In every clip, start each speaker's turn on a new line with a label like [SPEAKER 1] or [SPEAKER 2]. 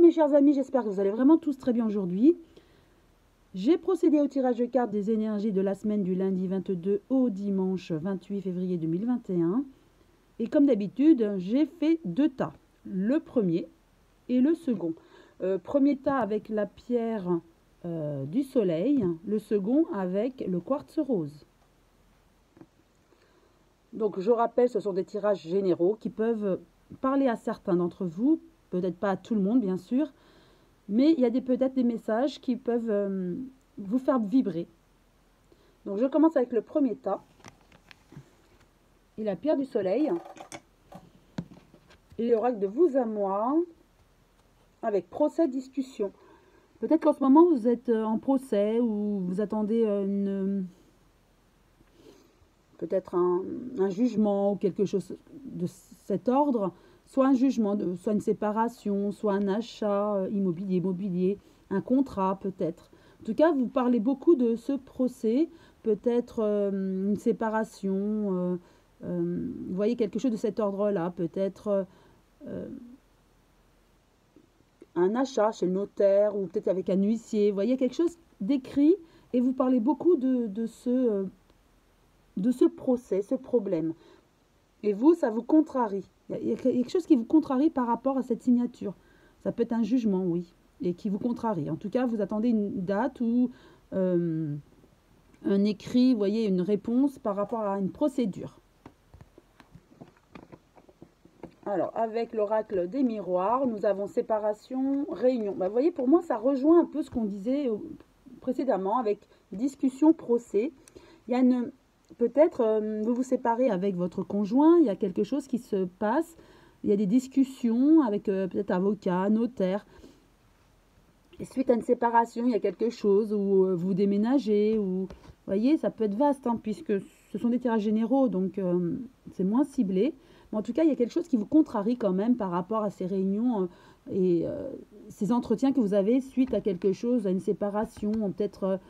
[SPEAKER 1] mes chers amis, j'espère que vous allez vraiment tous très bien aujourd'hui. J'ai procédé au tirage de cartes des énergies de la semaine du lundi 22 au dimanche 28 février 2021. Et comme d'habitude, j'ai fait deux tas, le premier et le second. Premier tas avec la pierre du soleil, le second avec le quartz rose. Donc je rappelle, ce sont des tirages généraux qui peuvent parler à certains d'entre vous, peut-être pas à tout le monde bien sûr, mais il y a peut-être des messages qui peuvent vous faire vibrer. Donc je commence avec le premier tas et la pierre du soleil et l'oracle de vous à moi avec procès discussion. Peut-être qu'en ce moment vous êtes en procès ou vous attendez peut-être un jugement ou quelque chose de cet ordre, soit un jugement, soit une séparation, soit un achat immobilier, un contrat peut-être. En tout cas, vous parlez beaucoup de ce procès, peut-être une séparation, vous voyez quelque chose de cet ordre-là, peut-être un achat chez le notaire ou peut-être avec un huissier, vous voyez quelque chose d'écrit et vous parlez beaucoup de ce procès, ce problème. Et vous, ça vous contrarie. Il y a quelque chose qui vous contrarie par rapport à cette signature. Ça peut être un jugement, oui, et qui vous contrarie. En tout cas, vous attendez une date ou un écrit, vous voyez, une réponse par rapport à une procédure. Alors, avec l'oracle des miroirs, nous avons séparation, réunion. Vous voyez, pour moi, ça rejoint un peu ce qu'on disait précédemment avec discussion, procès. Il y a peut-être vous vous séparez avec votre conjoint, il y a quelque chose qui se passe, il y a des discussions avec peut-être avocat, notaire. Et suite à une séparation, il y a quelque chose où vous déménagez, ou vous voyez, ça peut être vaste, hein, puisque ce sont des tirages généraux, donc c'est moins ciblé. Mais en tout cas, il y a quelque chose qui vous contrarie quand même par rapport à ces réunions et ces entretiens que vous avez suite à quelque chose, à une séparation, peut-être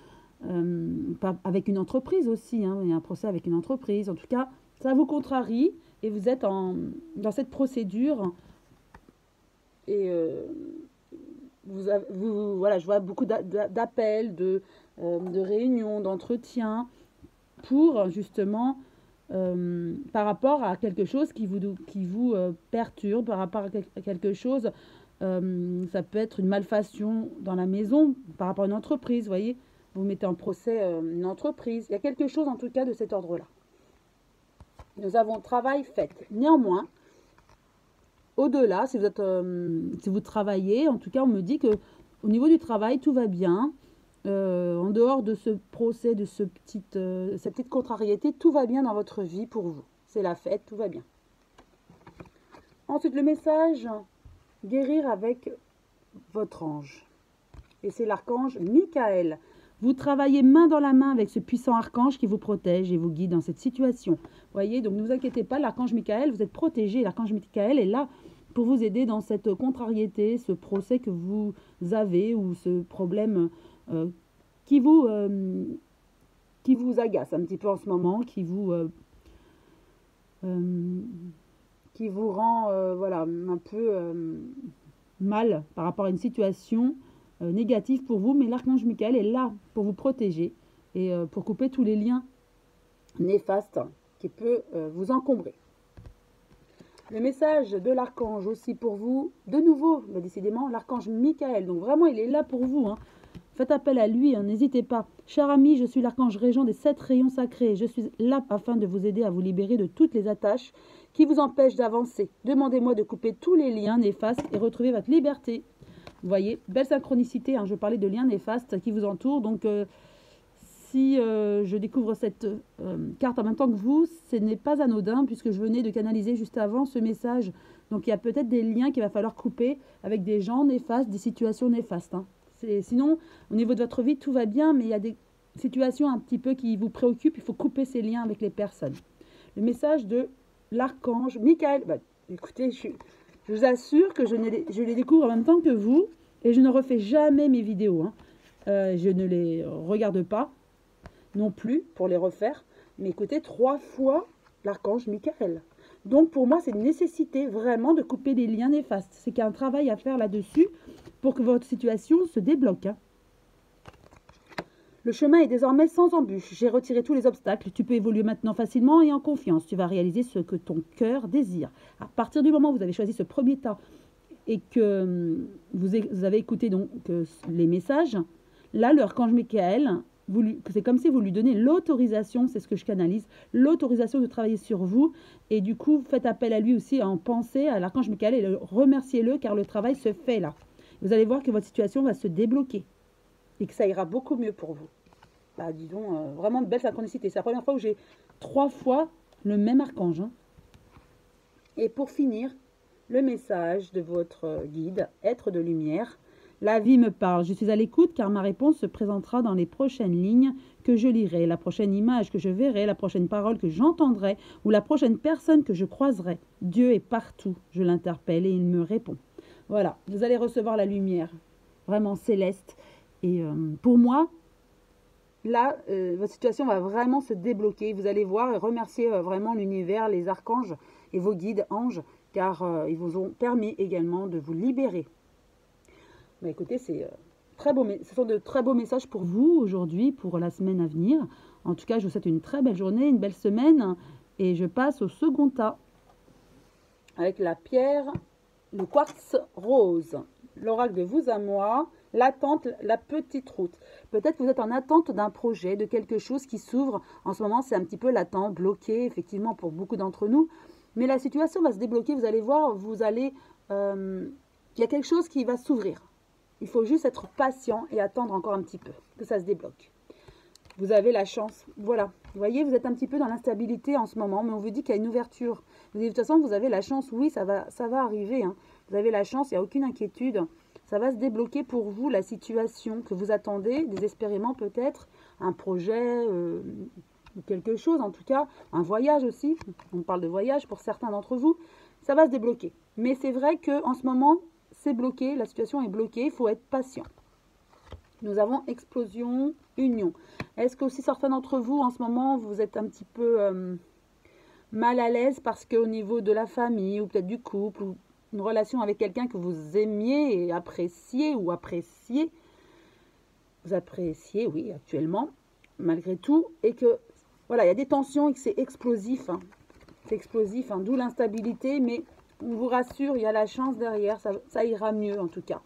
[SPEAKER 1] avec une entreprise aussi, hein, il y a un procès avec une entreprise. En tout cas, ça vous contrarie et vous êtes dans cette procédure. Et voilà, je vois beaucoup d'appels, de réunions, d'entretiens pour justement par rapport à quelque chose qui vous perturbe, par rapport à quelque chose, ça peut être une malfaçon dans la maison, par rapport à une entreprise, vous voyez. Vous mettez en procès une entreprise. Il y a quelque chose en tout cas de cet ordre-là. Nous avons travail fait. Néanmoins, au-delà, si vous travaillez, en tout cas, on me dit que au niveau du travail, tout va bien. En dehors de ce procès, de cette petite contrariété, tout va bien dans votre vie pour vous. C'est la fête, tout va bien. Ensuite, le message, guérir avec votre ange. Et c'est l'archange Michael. Vous travaillez main dans la main avec ce puissant archange qui vous protège et vous guide dans cette situation. Vous voyez, donc ne vous inquiétez pas, l'archange Michael, vous êtes protégé. L'archange Michael est là pour vous aider dans cette contrariété, ce procès que vous avez ou ce problème qui vous agace un petit peu en ce moment, qui vous rend voilà, un peu mal par rapport à une situation négatif pour vous, mais l'archange Michael est là pour vous protéger et pour couper tous les liens néfastes qui peuvent vous encombrer. Le message de l'archange aussi pour vous, de nouveau, décidément, l'archange Michael. Donc vraiment, il est là pour vous. Hein. Faites appel à lui, hein, n'hésitez pas. Cher ami, je suis l'archange régent des 7 rayons sacrés. Je suis là afin de vous aider à vous libérer de toutes les attaches qui vous empêchent d'avancer. Demandez-moi de couper tous les liens néfastes et retrouver votre liberté. Vous voyez, belle synchronicité, hein, je parlais de liens néfastes qui vous entourent. Donc, si je découvre cette carte en même temps que vous, ce n'est pas anodin puisque je venais de canaliser juste avant ce message. Donc, il y a peut-être des liens qu'il va falloir couper avec des gens néfastes, des situations néfastes. Hein. Sinon, au niveau de votre vie, tout va bien, mais il y a des situations un petit peu qui vous préoccupent. Il faut couper ces liens avec les personnes. Le message de l'archange Michael. Bah, écoutez, je vous assure que je les découvre en même temps que vous et je ne refais jamais mes vidéos. Hein. Je ne les regarde pas non plus pour les refaire. Mais écoutez, 3 fois l'archange Michael. Donc pour moi, c'est une nécessité vraiment de couper des liens néfastes. C'est qu'il y a un travail à faire là-dessus pour que votre situation se débloque. Hein. Le chemin est désormais sans embûche. J'ai retiré tous les obstacles. Tu peux évoluer maintenant facilement et en confiance. Tu vas réaliser ce que ton cœur désire. À partir du moment où vous avez choisi ce premier tas et que vous avez écouté donc les messages, là, l'archange Michael, c'est comme si vous lui donnez l'autorisation, c'est ce que je canalise, l'autorisation de travailler sur vous. Et du coup, faites appel à lui aussi en pensée à l'archange Michael et remerciez-le car le travail se fait là. Vous allez voir que votre situation va se débloquer et que ça ira beaucoup mieux pour vous. Bah, disons, vraiment belle synchronicité. C'est la première fois où j'ai 3 fois le même archange. Hein. Et pour finir, le message de votre guide, être de lumière. La vie me parle. Je suis à l'écoute car ma réponse se présentera dans les prochaines lignes que je lirai, la prochaine image que je verrai, la prochaine parole que j'entendrai ou la prochaine personne que je croiserai. Dieu est partout. Je l'interpelle et il me répond. Voilà, vous allez recevoir la lumière vraiment céleste. Et pour moi, là, votre situation va vraiment se débloquer. Vous allez voir et remercier vraiment l'univers, les archanges et vos guides anges, car ils vous ont permis également de vous libérer. Mais écoutez, ce sont de très beaux messages pour vous aujourd'hui, pour la semaine à venir. En tout cas, je vous souhaite une très belle journée, une belle semaine. Et je passe au second tas avec la pierre, le quartz rose. L'oracle de vous à moi. L'attente, la petite route. Peut-être que vous êtes en attente d'un projet, de quelque chose qui s'ouvre. En ce moment, c'est un petit peu l'attente, bloqué, effectivement, pour beaucoup d'entre nous. Mais la situation va se débloquer. Vous allez voir, il y a quelque chose qui va s'ouvrir. Il faut juste être patient et attendre encore un petit peu, que ça se débloque. Vous avez la chance. Voilà. Vous voyez, vous êtes un petit peu dans l'instabilité en ce moment, mais on vous dit qu'il y a une ouverture. Vous dites, de toute façon, vous avez la chance. Oui, ça va arriver. Hein. Vous avez la chance, il n'y a aucune inquiétude. Ça va se débloquer pour vous, la situation que vous attendez, désespérément peut-être, un projet, quelque chose en tout cas, un voyage aussi. On parle de voyage pour certains d'entre vous. Ça va se débloquer. Mais c'est vrai qu'en ce moment, c'est bloqué, la situation est bloquée, il faut être patient. Nous avons explosion, union. Est-ce que aussi certains d'entre vous, en ce moment, vous êtes un petit peu mal à l'aise parce qu'au niveau de la famille ou peut-être du couple ou une relation avec quelqu'un que vous aimiez et appréciez ou appréciez, vous appréciez, oui, actuellement, malgré tout, et que, voilà, il y a des tensions et que c'est explosif. Hein. C'est explosif, hein, d'où l'instabilité, mais on vous rassure, il y a la chance derrière, ça ira mieux en tout cas.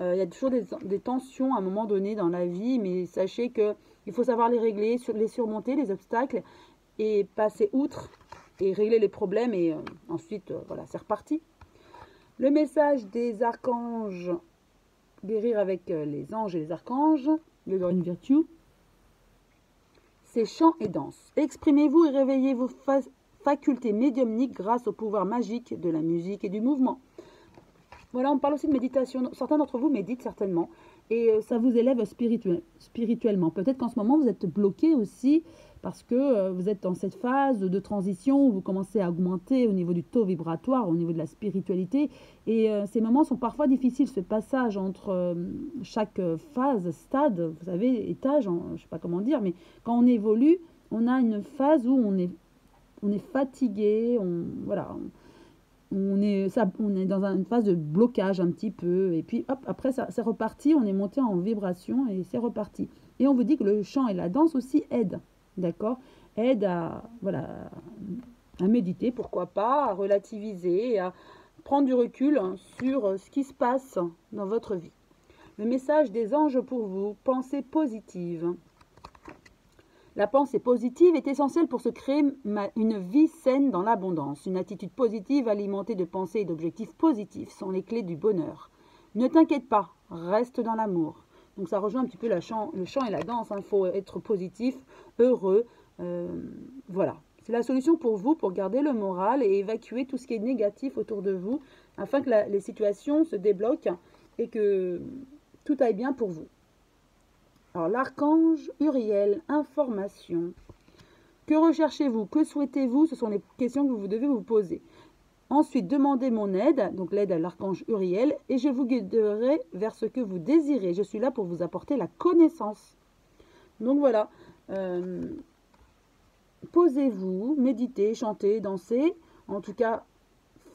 [SPEAKER 1] Il y a toujours des tensions à un moment donné dans la vie, mais sachez qu'il faut savoir les régler, les surmonter, les obstacles, et passer outre, et régler les problèmes, et ensuite, voilà, c'est reparti. Le message des archanges, guérir avec les anges et les archanges, le Green Virtue, c'est chant et danse. Exprimez-vous et réveillez vos facultés médiumniques grâce au pouvoir magique de la musique et du mouvement. Voilà, on parle aussi de méditation. Certains d'entre vous méditent certainement et ça vous élève spirituellement. Peut-être qu'en ce moment, vous êtes bloqué aussi parce que vous êtes dans cette phase de transition où vous commencez à augmenter au niveau du taux vibratoire, au niveau de la spiritualité. Et ces moments sont parfois difficiles, ce passage entre chaque phase, stade, vous savez, étage, je ne sais pas comment dire, mais quand on évolue, on a une phase où on est fatigué, voilà, on est dans une phase de blocage un petit peu, et puis hop, après c'est reparti, on est monté en vibration et c'est reparti. Et on vous dit que le chant et la danse aussi aident, d'accord, aident à, voilà, à méditer, pourquoi pas, à relativiser, à prendre du recul sur ce qui se passe dans votre vie. Le message des anges pour vous, pensée positive. La pensée positive est essentielle pour se créer une vie saine dans l'abondance. Une attitude positive alimentée de pensées et d'objectifs positifs sont les clés du bonheur. Ne t'inquiète pas, reste dans l'amour. Donc ça rejoint un petit peu le chant et la danse. Il faut être positif, heureux. Voilà. C'est la solution pour vous, pour garder le moral et évacuer tout ce qui est négatif autour de vous, afin que les situations se débloquent et que tout aille bien pour vous. Alors, l'archange Uriel, information. Que recherchez-vous? Que souhaitez-vous? Ce sont les questions que vous devez vous poser. Ensuite, demandez mon aide, donc l'aide à l'archange Uriel, et je vous guiderai vers ce que vous désirez. Je suis là pour vous apporter la connaissance. Donc voilà, posez-vous, méditez, chantez, dansez. En tout cas,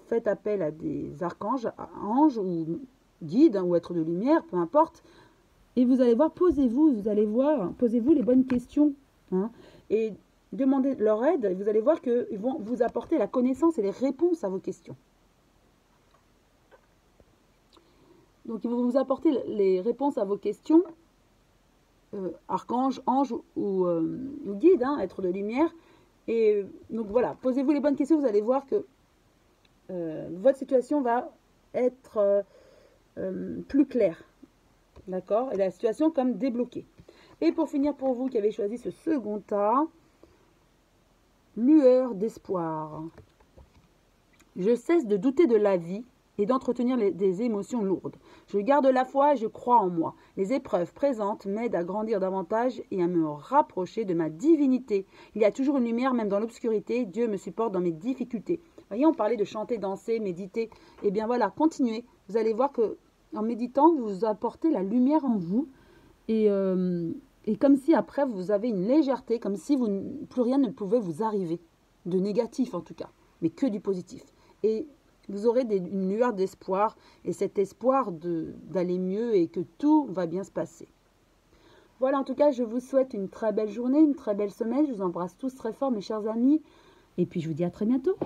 [SPEAKER 1] faites appel à des archanges, à anges ou guide ou être de lumière, peu importe. Et vous allez voir, posez-vous les bonnes questions. Hein, et demandez leur aide. Et vous allez voir qu'ils vont vous apporter la connaissance et les réponses à vos questions. Donc, ils vont vous apporter les réponses à vos questions. Archange, ange ou guide, hein, être de lumière. Et donc voilà, posez-vous les bonnes questions, vous allez voir que votre situation va être plus claire. D'accord? Et la situation comme débloquée. Et pour finir, pour vous qui avez choisi ce second tas, lueur d'espoir. Je cesse de douter de la vie et d'entretenir des émotions lourdes. Je garde la foi et je crois en moi. Les épreuves présentes m'aident à grandir davantage et à me rapprocher de ma divinité. Il y a toujours une lumière, même dans l'obscurité. Dieu me supporte dans mes difficultés. Vous voyez, on parlait de chanter, danser, méditer. Eh bien voilà, continuez. Vous allez voir que en méditant, vous apportez la lumière en vous. Et comme si après, vous avez une légèreté, comme si plus rien ne pouvait vous arriver. De négatif en tout cas, mais que du positif. Et vous aurez une lueur d'espoir et cet espoir d'aller mieux et que tout va bien se passer. Voilà, en tout cas, je vous souhaite une très belle journée, une très belle semaine. Je vous embrasse tous très fort, mes chers amis. Et puis, je vous dis à très bientôt.